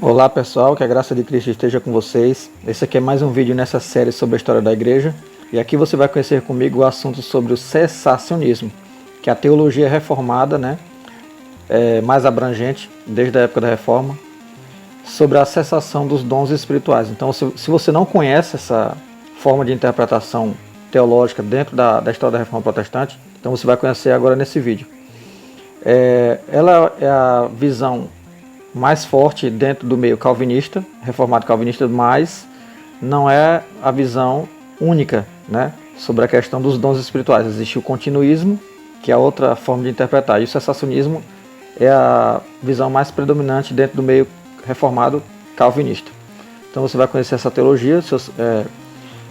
Olá pessoal, que a graça de Cristo esteja com vocês. Esse aqui é mais um vídeo nessa série sobre a história da igreja. E aqui você vai conhecer comigo o assunto sobre o cessacionismo, que é a teologia reformada, mais abrangente, desde a época da Reforma, sobre a cessação dos dons espirituais. Então, se você não conhece essa forma de interpretação teológica dentro da história da Reforma Protestante, então você vai conhecer agora nesse vídeo. Ela é a visão mais forte dentro do meio calvinista, reformado calvinista, mas não é a visão única, sobre a questão dos dons espirituais. Existe o continuismo, que é outra forma de interpretar, e o cessacionismo é a visão mais predominante dentro do meio reformado calvinista. Então você vai conhecer essa teologia,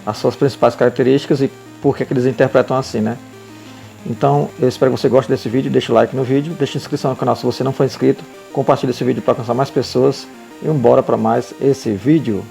as suas principais características e por que eles interpretam assim, Então, eu espero que você goste desse vídeo, deixa o like no vídeo, deixa a inscrição no canal se você não for inscrito, compartilhe esse vídeo para alcançar mais pessoas e bora para mais esse vídeo.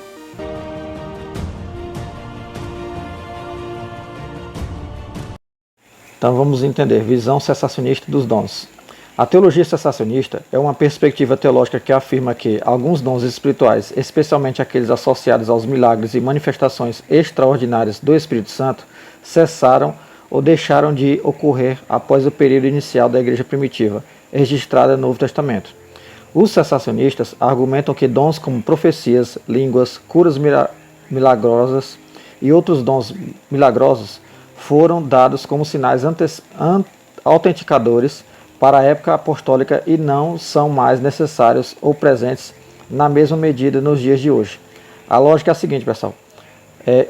Então vamos entender, visão cessacionista dos dons. A teologia cessacionista é uma perspectiva teológica que afirma que alguns dons espirituais, especialmente aqueles associados aos milagres e manifestações extraordinárias do Espírito Santo, cessaram ou deixaram de ocorrer após o período inicial da igreja primitiva, registrada no Novo Testamento. Os cessacionistas argumentam que dons como profecias, línguas, curas milagrosas e outros dons milagrosos foram dados como sinais autenticadores para a época apostólica e não são mais necessários ou presentes na mesma medida nos dias de hoje. A lógica é a seguinte, pessoal.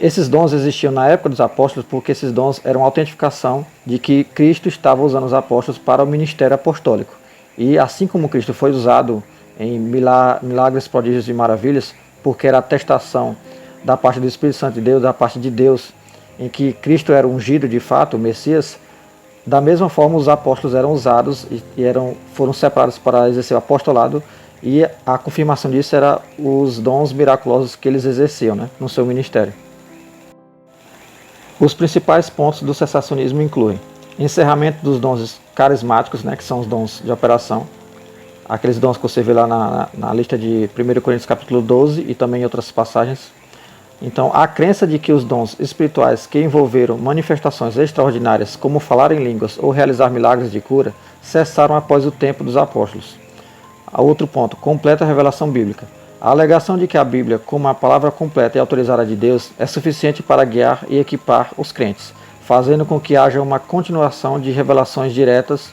Esses dons existiam na época dos apóstolos porque esses dons eram a autentificação de que Cristo estava usando os apóstolos para o ministério apostólico. E assim como Cristo foi usado em milagres, prodígios e maravilhas, porque era a atestação da parte do Espírito Santo de Deus, da parte de Deus, em que Cristo era ungido de fato, o Messias, da mesma forma os apóstolos eram usados e foram separados para exercer o apostolado, e a confirmação disso era os dons miraculosos que eles exerciam no seu ministério. Os principais pontos do cessacionismo incluem encerramento dos dons carismáticos, que são os dons de operação, aqueles dons que você vê lá na lista de 1 Coríntios capítulo 12 e também em outras passagens. Então, a crença de que os dons espirituais que envolveram manifestações extraordinárias, como falar em línguas ou realizar milagres de cura, cessaram após o tempo dos apóstolos. Outro ponto, completa revelação bíblica. A alegação de que a Bíblia, como a palavra completa e autorizada de Deus, é suficiente para guiar e equipar os crentes, fazendo com que haja uma continuação de revelações diretas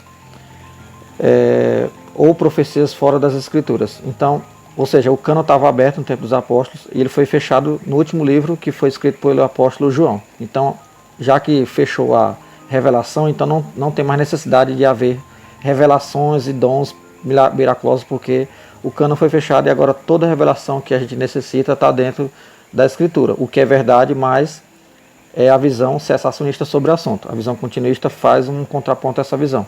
ou profecias fora das Escrituras. Então, ou seja, o cano estava aberto no tempo dos apóstolos e ele foi fechado no último livro que foi escrito pelo apóstolo João. Então, já que fechou a revelação, então não tem mais necessidade de haver revelações e dons miraculosos, porque o cano foi fechado e agora toda revelação que a gente necessita está dentro da Escritura, o que é verdade, mas é a visão cessacionista sobre o assunto. A visão continuista faz um contraponto a essa visão.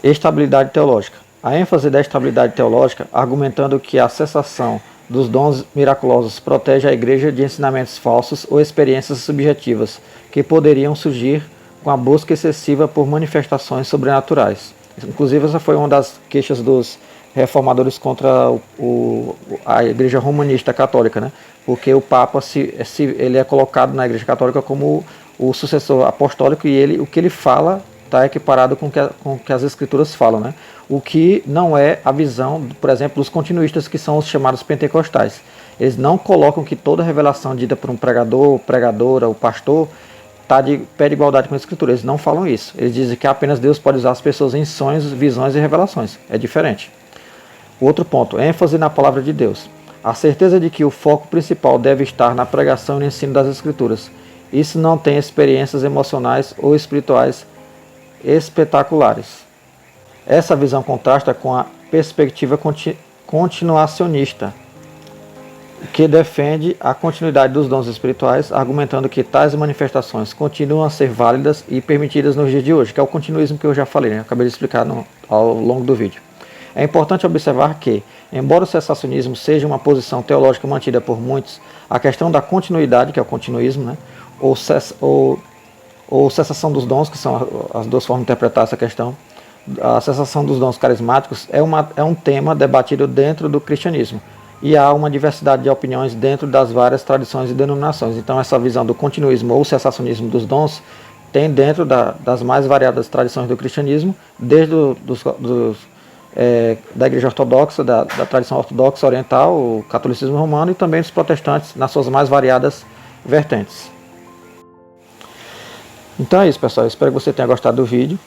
Estabilidade teológica. A ênfase da estabilidade teológica, argumentando que a cessação dos dons miraculosos protege a igreja de ensinamentos falsos ou experiências subjetivas que poderiam surgir com a busca excessiva por manifestações sobrenaturais. Inclusive, essa foi uma das queixas dos reformadores contra a igreja romanista católica, porque o Papa ele é colocado na igreja católica como o sucessor apostólico e o que ele fala está equiparado com o que as escrituras falam, O que não é a visão, por exemplo, dos continuistas, que são os chamados pentecostais. Eles não colocam que toda revelação dita por um pregador, pregadora, o pastor, está de pé de igualdade com a Escritura. Eles não falam isso. Eles dizem que apenas Deus pode usar as pessoas em sonhos, visões e revelações. É diferente. Outro ponto, ênfase na palavra de Deus. A certeza de que o foco principal deve estar na pregação e no ensino das Escrituras. Isso não tem experiências emocionais ou espirituais espetaculares. Essa visão contrasta com a perspectiva continuacionista, que defende a continuidade dos dons espirituais, argumentando que tais manifestações continuam a ser válidas e permitidas nos dias de hoje, que é o continuismo que eu já falei, acabei de explicar ao longo do vídeo. É importante observar que, embora o cessacionismo seja uma posição teológica mantida por muitos, a questão da continuidade, que é o continuismo, ou cessação dos dons, que são as duas formas de interpretar essa questão, a cessação dos dons carismáticos é um tema debatido dentro do cristianismo. E há uma diversidade de opiniões dentro das várias tradições e denominações. Então essa visão do continuismo ou cessacionismo dos dons tem dentro das mais variadas tradições do cristianismo, desde da Igreja Ortodoxa, da tradição ortodoxa oriental, o catolicismo romano, e também dos protestantes nas suas mais variadas vertentes. Então é isso, pessoal. Eu espero que você tenha gostado do vídeo.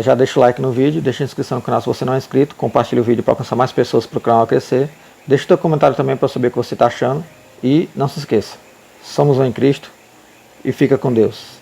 Já deixa o like no vídeo, deixa a inscrição no canal se você não é inscrito, compartilha o vídeo para alcançar mais pessoas para o canal crescer. Deixa o seu comentário também para eu saber o que você está achando. E não se esqueça, somos um em Cristo e fica com Deus.